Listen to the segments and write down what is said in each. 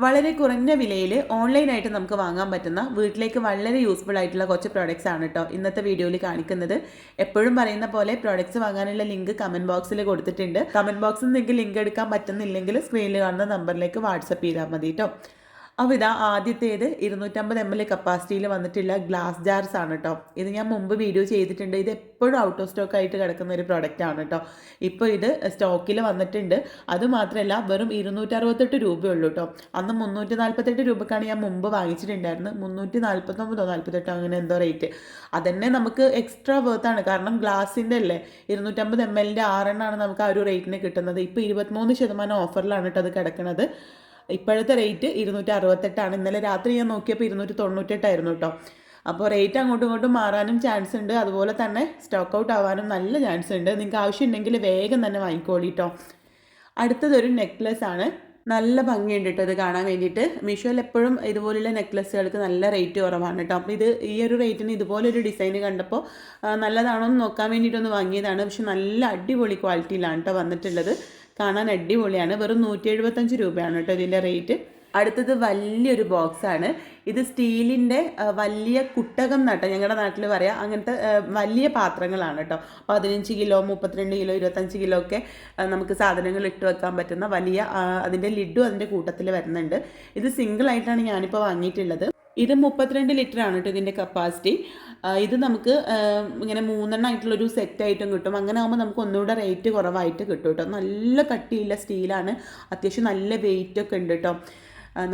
വളരെ കുറഞ്ഞ വിലയിൽ ഓൺലൈനായിട്ട് നമുക്ക് വാങ്ങാൻ പറ്റുന്ന വീട്ടിലേക്ക് വളരെ യൂസ്ഫുൾ ആയിട്ടുള്ള കുറച്ച് പ്രോഡക്റ്റ്സ് ആണ് കേട്ടോ ഇന്നത്തെ വീഡിയോയിൽ കാണിക്കുന്നത്. എപ്പോഴും പറയുന്ന പോലെ പ്രോഡക്റ്റ്സ് വാങ്ങാനുള്ള ലിങ്ക് കമൻറ്റ് ബോക്സിൽ കൊടുത്തിട്ടുണ്ട്. കമൻറ്റ് ബോക്സിൽ നിങ്ങൾക്ക് ലിങ്ക് എടുക്കാൻ പറ്റുന്നില്ലെങ്കിൽ സ്ക്രീനിൽ കാണുന്ന നമ്പറിലേക്ക് വാട്സപ്പ് ചെയ്താൽ മതി കേട്ടോ. അപ്പോൾ ഇതാ ആദ്യത്തേത് 250 ml കപ്പാസിറ്റിയിൽ വന്നിട്ടുള്ള ഗ്ലാസ് ജാർസ് ആണ് കേട്ടോ. ഇത് ഞാൻ മുമ്പ് വീഡിയോ ചെയ്തിട്ടുണ്ട്. ഇത് എപ്പോഴും ഔട്ട് ഓഫ് സ്റ്റോക്ക് ആയിട്ട് കിടക്കുന്ന ഒരു പ്രൊഡക്റ്റ് ആണ് കേട്ടോ. ഇപ്പോൾ ഇത് സ്റ്റോക്കിൽ വന്നിട്ടുണ്ട്. അതുമാത്രമല്ല വെറും 268 രൂപയുള്ളൂ കേട്ടോ. അന്ന് 348 രൂപക്കാണ് ഞാൻ മുമ്പ് വാങ്ങിച്ചിട്ടുണ്ടായിരുന്നത്. 349 48 അങ്ങനെ എന്തോ റേറ്റ്. അതന്നെ നമുക്ക് എക്സ്ട്രാ വേർത്താണ്. കാരണം ഗ്ലാസിൻ്റെ അല്ലേ 250 ml 6 നമുക്ക് ആ ഒരു റേറ്റിന് കിട്ടുന്നത്. ഇപ്പോൾ 23% ഓഫറിലാണ് കേട്ടോ അത് കിടക്കുന്നത്. ഇപ്പോഴത്തെ റേറ്റ് 268. ഇന്നലെ രാത്രി ഞാൻ നോക്കിയപ്പോൾ 298 കേട്ടോ. അപ്പോൾ റേറ്റ് അങ്ങോട്ടും ഇങ്ങോട്ടും മാറാനും ചാൻസ് ഉണ്ട്. അതുപോലെ തന്നെ സ്റ്റോക്ക് ഔട്ട് ആവാനും നല്ല ചാൻസ് ഉണ്ട്. നിങ്ങൾക്ക് ആവശ്യമുണ്ടെങ്കിൽ വേഗം തന്നെ വാങ്ങിക്കോളി കേട്ടോ. അടുത്തതൊരു നെക്ലസ് ആണ്. നല്ല ഭംഗിയുണ്ട് കേട്ടോ ഇത് കാണാൻ വേണ്ടിയിട്ട്. മീഷോയിൽ എപ്പോഴും ഇതുപോലുള്ള നെക്ലസ്സുകൾക്ക് നല്ല റേറ്റ് കുറവാണ് കേട്ടോ. അപ്പോൾ ഇത് ഈ ഒരു റേറ്റിന് ഇതുപോലൊരു ഡിസൈൻ കണ്ടപ്പോൾ നല്ലതാണോ എന്ന് നോക്കാൻ വേണ്ടിയിട്ടൊന്ന് വാങ്ങിയതാണ്. പക്ഷെ നല്ല അടിപൊളി ക്വാളിറ്റിയിലാണ് കേട്ടോ വന്നിട്ടുള്ളത്. കാണാൻ അടിപൊളിയാണ്. വെറും 175 രൂപയാണ് കേട്ടോ ഇതിൻ്റെ റേറ്റ്. അടുത്തത് വലിയൊരു ബോക്സാണ്. ഇത് സ്റ്റീലിൻ്റെ വലിയ കുട്ടകം നട്ട ഞങ്ങളുടെ നാട്ടിൽ പറയാം. അങ്ങനത്തെ വലിയ പാത്രങ്ങളാണ് കേട്ടോ. 15 കിലോ 32 കിലോ 25 കിലോ ഒക്കെ നമുക്ക് സാധനങ്ങൾ ഇട്ട് വെക്കാൻ പറ്റുന്ന വലിയ അതിൻ്റെ ലിഡും അതിൻ്റെ കൂട്ടത്തിൽ വരുന്നുണ്ട്. ഇത് സിംഗിളായിട്ടാണ് ഞാനിപ്പോൾ വാങ്ങിയിട്ടുള്ളത്. ഇത് 32 ലിറ്റർ ആണ് കേട്ടോ ഇതിൻ്റെ കപ്പാസിറ്റി. ഇത് നമുക്ക് ഇങ്ങനെ 3 ആയിട്ടുള്ളൊരു സെറ്റായിട്ടും കിട്ടും. അങ്ങനെ ആകുമ്പോൾ നമുക്ക് ഒന്നുകൂടെ റേറ്റ് കുറവായിട്ട് കിട്ടും കേട്ടോ. നല്ല കട്ടിയുള്ള സ്റ്റീലാണ്. അത്യാവശ്യം നല്ല വെയിറ്റ് ഒക്കെ ഉണ്ട് കേട്ടോ.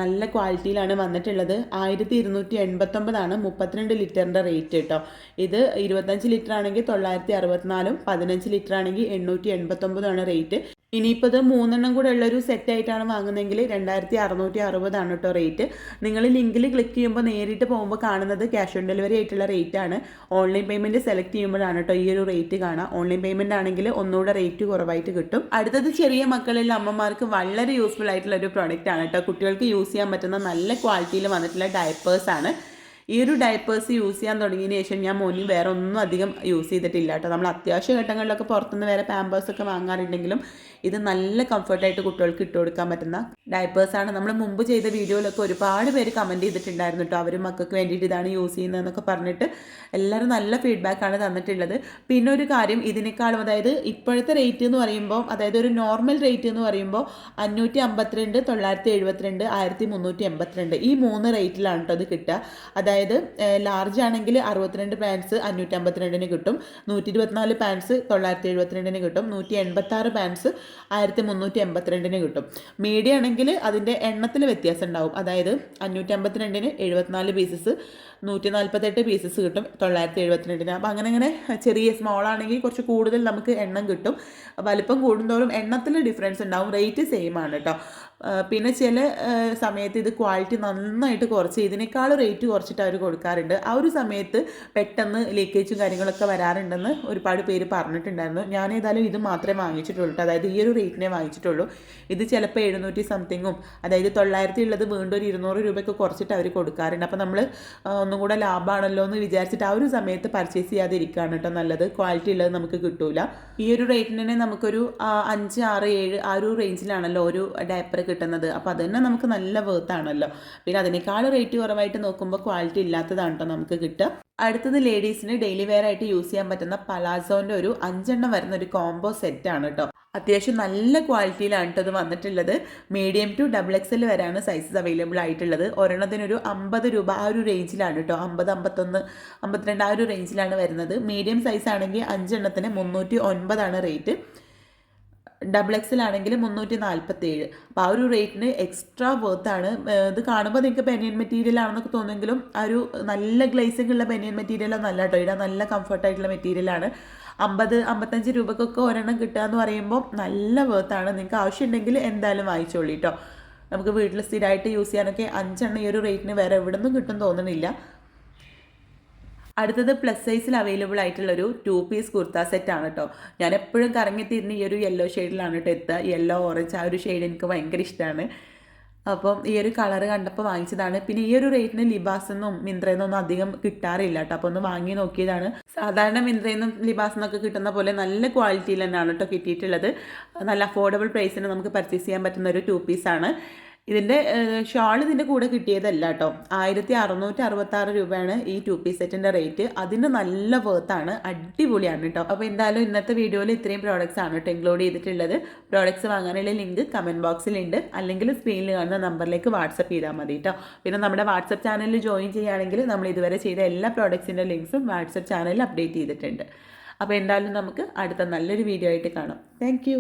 നല്ല ക്വാളിറ്റിയിലാണ് വന്നിട്ടുള്ളത്. 1289 32 ലിറ്ററിൻ്റെ റേറ്റ് കേട്ടോ. ഇത് 25 ലിറ്റർ ആണെങ്കിൽ 964, 15 ലിറ്റർ ആണെങ്കിൽ 889 റേറ്റ്. ഇനിയിപ്പോൾ ഇത് 3 കൂടെ ഉള്ളൊരു സെറ്റായിട്ടാണ് വാങ്ങുന്നതെങ്കിൽ 2660 കേട്ടോ റേറ്റ്. നിങ്ങൾ ലിങ്കിൽ ക്ലിക്ക് ചെയ്യുമ്പോൾ നേരിട്ട് പോകുമ്പോൾ കാണുന്നത് ക്യാഷ് ഓൺ ഡെലിവറി ആയിട്ടുള്ള റേറ്റ് ആണ്. ഓൺലൈൻ പേയ്മെൻറ്റ് സെലക്ട് ചെയ്യുമ്പോഴാണ് കേട്ടോ ഈ ഒരു റേറ്റ് കാണാം. ഓൺലൈൻ പേയ്മെൻറ്റ് ആണെങ്കിൽ ഒന്നുകൂടെ റേറ്റ് കുറവായിട്ട് കിട്ടും. അടുത്തത് ചെറിയ മക്കളുള്ള അമ്മമാർക്ക് വളരെ യൂസ്ഫുൾ ആയിട്ടുള്ള ഒരു പ്രോഡക്റ്റ് ആണ് കേട്ടോ. കുട്ടികൾക്ക് യൂസ് ചെയ്യാൻ പറ്റുന്ന നല്ല ക്വാളിറ്റിയിൽ വന്നിട്ടുള്ള ഡയപ്പേഴ്സാണ്. ഈ ഒരു ഡയപ്പേഴ്സ് യൂസ് ചെയ്യാൻ തുടങ്ങിയതിന് ശേഷം ഞാൻ മോനിൽ വേറെ ഒന്നും അധികം യൂസ് ചെയ്തിട്ടില്ല കേട്ടോ. നമ്മൾ അത്യാവശ്യ ഘട്ടങ്ങളിലൊക്കെ പുറത്തുനിന്ന് വേറെ പാമ്പേഴ്സൊക്കെ വാങ്ങാറുണ്ടെങ്കിലും ഇത് നല്ല കംഫർട്ടായിട്ട് കുട്ടികൾക്ക് ഇട്ട് കൊടുക്കാൻ പറ്റുന്ന ഡയപ്പേഴ്സാണ്. നമ്മൾ മുമ്പ് ചെയ്ത വീഡിയോയിലൊക്കെ ഒരുപാട് പേര് കമൻറ്റ് ചെയ്തിട്ടുണ്ടായിരുന്നു കേട്ടോ. അവർ മക്കൾക്ക് വേണ്ടിയിട്ട് ഇതാണ് യൂസ് ചെയ്യുന്നതെന്നൊക്കെ പറഞ്ഞിട്ട് എല്ലാവരും നല്ല ഫീഡ്ബാക്കാണ് തന്നിട്ടുള്ളത്. പിന്നെ ഒരു കാര്യം, ഇതിനേക്കാളും അതായത് ഇപ്പോഴത്തെ റേറ്റ് എന്ന് പറയുമ്പോൾ, അതായത് ഒരു നോർമൽ റേറ്റ് എന്ന് പറയുമ്പോൾ 552, 972, 1382 ഈ 3 റേറ്റിലാണ് കേട്ടോ ഇത് കിട്ടുക. അതായത് ലാർജ് ആണെങ്കിൽ 62 പാൻസ് 552 കിട്ടും, 124 പാൻസ് 972 കിട്ടും, 186 പാൻസ് 1382 കിട്ടും. മീഡിയം ആണെങ്കിൽ അതിൻ്റെ എണ്ണത്തിൽ വ്യത്യാസം ഉണ്ടാവും. അതായത് 552 74 പീസസ്, 148 പീസസ് കിട്ടും 972. അപ്പോൾ അങ്ങനെ ചെറിയ സ്മോൾ ആണെങ്കിൽ കുറച്ച് കൂടുതൽ നമുക്ക് എണ്ണം കിട്ടും. വലിപ്പം കൂടുന്തോറും എണ്ണത്തിൽ ഡിഫറൻസ് ഉണ്ടാവും. റേറ്റ് സെയിം ആണ് കേട്ടോ. പിന്നെ ചില സമയത്ത് ഇത് ക്വാളിറ്റി നന്നായിട്ട് കുറച്ച് ഇതിനേക്കാൾ റേറ്റ് കുറച്ചിട്ട് അവർ കൊടുക്കാറുണ്ട്. ആ ഒരു സമയത്ത് പെട്ടെന്ന് ലീക്കേജും കാര്യങ്ങളൊക്കെ വരാറുണ്ടെന്ന് ഒരുപാട് പേര് പറഞ്ഞിട്ടുണ്ടായിരുന്നു. ഞാൻ ഏതായാലും ഇത് മാത്രമേ വാങ്ങിച്ചിട്ടുള്ളൂ കേട്ടോ. അതായത് ഈ ഒരു റേറ്റിനെ വാങ്ങിച്ചിട്ടുള്ളൂ. ഇത് ചിലപ്പോൾ 700 സംതിങ്ങും, അതായത് 900 ഉള്ളത് വീണ്ടും ഒരു 200 രൂപയ്ക്ക് കുറച്ചിട്ട് അവർ കൊടുക്കാറുണ്ട്. അപ്പോൾ നമ്മൾ ഒന്നും കൂടെ ലാഭമാണല്ലോ എന്ന് വിചാരിച്ചിട്ട് ആ ഒരു സമയത്ത് പർച്ചേസ് ചെയ്യാതിരിക്കുകയാണ് കേട്ടോ നല്ലത്. ക്വാളിറ്റി ഉള്ളത് നമുക്ക് കിട്ടൂല. ഈ ഒരു റേറ്റിന് തന്നെ നമുക്കൊരു 5, 6, 7 ആ ഒരു റേഞ്ചിലാണല്ലോ ഒരു ഡയപ്പർ കിട്ടുന്നത്. അപ്പോൾ അത് തന്നെ നമുക്ക് നല്ല വേർത്താണല്ലോ. പിന്നെ അതിനേക്കാൾ റേറ്റ് കുറവായിട്ട് നോക്കുമ്പോൾ ക്വാളിറ്റി ഇല്ലാത്തതാണ് കേട്ടോ നമുക്ക് കിട്ടുക. അടുത്തത് ലേഡീസിന് ഡെയിലി വെയർ ആയിട്ട് യൂസ് ചെയ്യാൻ പറ്റുന്ന പലാസോൻ്റെ ഒരു 5 വരുന്ന ഒരു കോംബോ സെറ്റാണ് കേട്ടോ. അത്യാവശ്യം നല്ല ക്വാളിറ്റിയിലാണ് കേട്ടോ ഇത് വന്നിട്ടുള്ളത്. മീഡിയം ടു XXL വരെയാണ് സൈസസ് അവൈലബിൾ ആയിട്ടുള്ളത്. ഒരെണ്ണത്തിനൊരു 50 രൂപ ആ ഒരു റേഞ്ചിലാണ് കേട്ടോ. 50, 51, 52 ആ ഒരു റേഞ്ചിലാണ് വരുന്നത്. മീഡിയം സൈസ് ആണെങ്കിൽ 5 എണ്ണത്തിന് 309 റേറ്റ്. XXL ആണെങ്കിൽ 347. അപ്പോൾ ആ ഒരു റേറ്റിന് എക്സ്ട്രാ വർത്താണ്. ഇത് കാണുമ്പോൾ നിങ്ങൾക്ക് ബനിയൻ മെറ്റീരിയൽ ആണെന്നൊക്കെ തോന്നുമെങ്കിലും ആ ഒരു നല്ല ഗ്ലേസിംഗ് ഉള്ള ബനിയൻ മെറ്റീരിയലൊന്നും അല്ല കേട്ടോ. ഇവിടെ നല്ല കംഫർട്ടായിട്ടുള്ള മെറ്റീരിയലാണ്. 50, 55 രൂപക്കൊക്കെ ഒരെണ്ണം കിട്ടുക എന്ന് പറയുമ്പോൾ നല്ല വർത്താണ്. നിങ്ങൾക്ക് ആവശ്യമുണ്ടെങ്കിൽ എന്തായാലും വാങ്ങിച്ചോളൂ കേട്ടോ. നമുക്ക് വീട്ടിൽ സ്ഥിരമായിട്ട് യൂസ് ചെയ്യാനൊക്കെ 5 എണ്ണം ഈ ഒരു റേറ്റിന് വേറെ എവിടെ നിന്നും കിട്ടും തോന്നുന്നില്ല. അടുത്തത് പ്ലസ് സൈസിൽ അവൈലബിൾ ആയിട്ടുള്ളൊരു 2 പീസ് കുർത്ത സെറ്റാണ് കേട്ടോ. ഞാൻ എപ്പോഴും കറങ്ങിത്തിരിഞ്ഞ് ഈ ഒരു യെല്ലോ ഷെയ്ഡിലാണ് കേട്ടോ എത്തുക. യെല്ലോ, ഓറഞ്ച് ആ ഒരു ഷെയ്ഡ് എനിക്ക് ഭയങ്കര ഇഷ്ടമാണ്. അപ്പം ഈ ഒരു കളർ കണ്ടപ്പോൾ വാങ്ങിച്ചതാണ്. പിന്നെ ഈ ഒരു റേറ്റിന് ലിബാസെന്നും മിന്ത്രയെന്നൊന്നും അധികം കിട്ടാറില്ല കേട്ടോ. അപ്പോൾ ഒന്ന് വാങ്ങി നോക്കിയതാണ്. സാധാരണ മിന്ത്രയെന്നും ലിബാസെന്നൊക്കെ കിട്ടുന്ന പോലെ നല്ല ക്വാളിറ്റിയിൽ തന്നെയാണ് കേട്ടോ കിട്ടിയിട്ടുള്ളത്. നല്ല അഫോർഡബിൾ പ്രൈസിന് നമുക്ക് പർച്ചേസ് ചെയ്യാൻ പറ്റുന്ന ഒരു 2 പീസാണ്. ഇതിൻ്റെ ഷാൾ ഇതിൻ്റെ കൂടെ കിട്ടിയതല്ല കേട്ടോ. 1666 രൂപയാണ് ഈ 2 പീസ് സെറ്റിൻ്റെ റേറ്റ്. അതിന് നല്ല വേർത്താണ്, അടിപൊളിയാണ് കേട്ടോ. അപ്പോൾ എന്തായാലും ഇന്നത്തെ വീഡിയോയിൽ ഇത്രയും പ്രോഡക്റ്റ്സ് ആണ് കേട്ടോ ഇൻക്ലൂഡ് ചെയ്തിട്ടുള്ളത്. പ്രോഡക്റ്റ്സ് വാങ്ങാനുള്ള ലിങ്ക് കമൻറ്റ് ബോക്സിലുണ്ട്, അല്ലെങ്കിൽ സ്ക്രീനിൽ കാണുന്ന നമ്പറിലേക്ക് വാട്സപ്പ് ചെയ്താൽ മതി കേട്ടോ. പിന്നെ നമ്മുടെ വാട്സപ്പ് ചാനലിൽ ജോയിൻ ചെയ്യുകയാണെങ്കിൽ നമ്മൾ ഇതുവരെ ചെയ്ത എല്ലാ പ്രോഡക്റ്റ്സിൻ്റെ ലിങ്ക്സും വാട്സപ്പ് ചാനലിൽ അപ്ഡേറ്റ് ചെയ്തിട്ടുണ്ട്. അപ്പോൾ എന്തായാലും നമുക്ക് അടുത്ത നല്ലൊരു വീഡിയോ ആയിട്ട് കാണാം. താങ്ക്